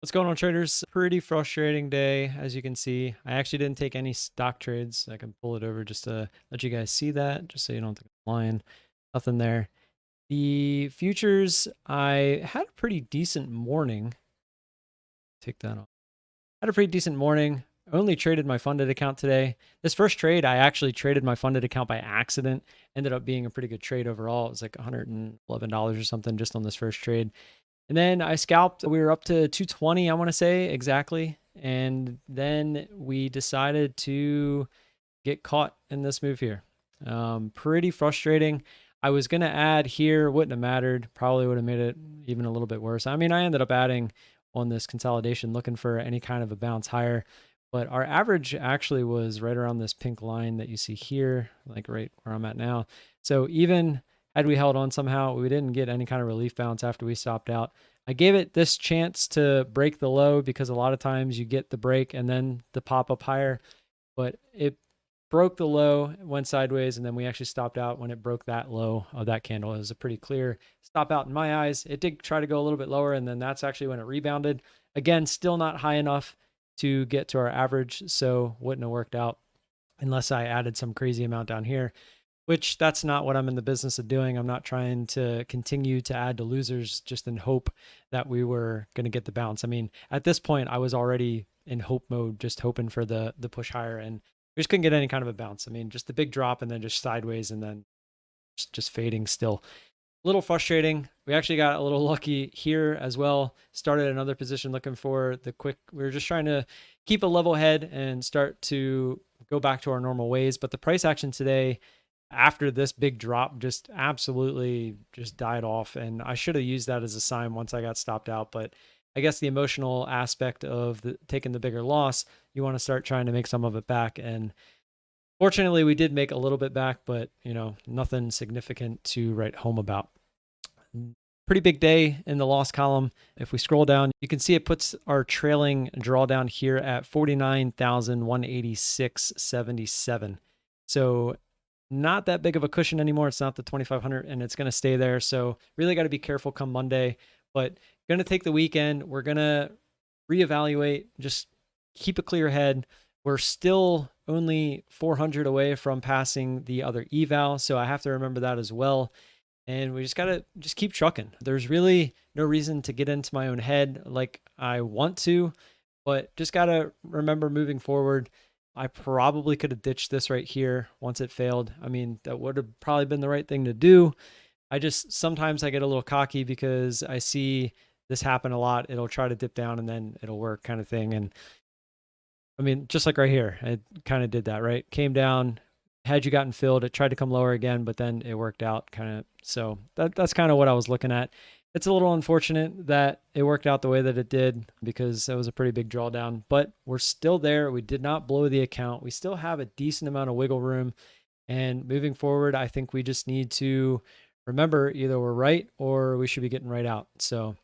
What's going on, traders? Pretty frustrating day, as you can see. I actually didn't take any stock trades. I can pull it over just to let you guys see that, just so you don't think I'm lying. Nothing there. The futures, I had a pretty decent morning. Take that off. Had a pretty decent morning. I only traded my funded account today. This first trade, I actually traded my funded account by accident. Ended up being a pretty good trade overall. It was like $111 or something just on this first trade. And then I scalped. We were up to 220, I want to say exactly. And then we decided to get caught in this move here. Pretty frustrating. I was going to add here, wouldn't have mattered. Probably would have made it even a little bit worse. I mean, I ended up adding on this consolidation, looking for any kind of a bounce higher. But our average actually was right around this pink line that you see here, like right where I'm at now. So even had we held on somehow, we didn't get any kind of relief bounce after we stopped out. I gave it this chance to break the low because a lot of times you get the break and then the pop up higher, but it broke the low, went sideways, and then we actually stopped out when it broke that low of that candle. It was a pretty clear stop out in my eyes. It did try to go a little bit lower, and then that's actually when it rebounded. Again, still not high enough to get to our average, so wouldn't have worked out unless I added some crazy amount down here, which that's not what I'm in the business of doing. I'm not trying to continue to add to losers just in hope that we were going to get the bounce. I mean, at this point, I was already in hope mode, just hoping for the push higher, and we just couldn't get any kind of a bounce. I mean, just the big drop and then just sideways and then just fading still. A little frustrating. We actually got a little lucky here as well. Started another position looking for the quick. We were just trying to keep a level head and start to go back to our normal ways. But the price action today, after this big drop, just absolutely just died off. And I should have used that as a sign once I got stopped out. But I guess the emotional aspect of taking the bigger loss, you want to start trying to make some of it back. And fortunately, we did make a little bit back, but nothing significant to write home about. Pretty big day in the loss column. If we scroll down, you can see it puts our trailing drawdown here at 49,186.77. So not that big of a cushion anymore. It's not the 2,500, and it's going to stay there. So really got to be careful come Monday. But going to take the weekend. We're going to reevaluate. Just keep a clear head. We're still only 400 away from passing the other eval, so I have to remember that as well. And we just gotta just keep trucking. There's really no reason to get into my own head like I want to, but just gotta remember moving forward. I probably could have ditched this right here once it failed. I mean, that would have probably been the right thing to do. I just sometimes I get a little cocky because I see this happen a lot. It'll try to dip down and then it'll work, kind of thing. And I mean, just like right here, it kind of did that, right? Came down, had you gotten filled, it tried to come lower again, but then it worked out kind of. So that's kind of what I was looking at. It's a little unfortunate that it worked out the way that it did because it was a pretty big drawdown, but we're still there. We did not blow the account. We still have a decent amount of wiggle room. And moving forward, I think we just need to remember either we're right or we should be getting right out. So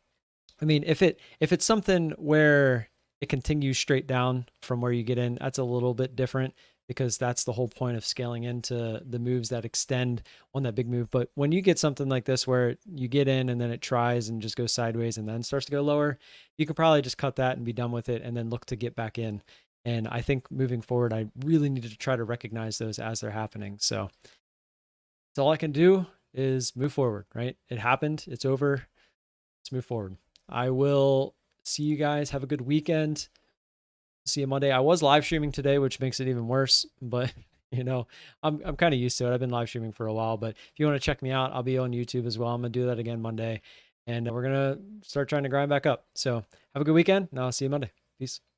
I mean, if it's something where it continues straight down from where you get in, that's a little bit different because that's the whole point of scaling into the moves that extend on that big move. But when you get something like this where you get in and then it tries and just goes sideways and then starts to go lower, you could probably just cut that and be done with it and then look to get back in. And I think moving forward, I really need to try to recognize those as they're happening. So that's all I can do is move forward, right? It happened. It's over. Let's move forward. I will see you guys. Have a good weekend. See you Monday. I was live streaming today, which makes it even worse, but I'm kind of used to it. I've been live streaming for a while, but if you want to check me out, I'll be on YouTube as well. I'm going to do that again Monday, and we're going to start trying to grind back up. So have a good weekend, and I'll see you Monday. Peace.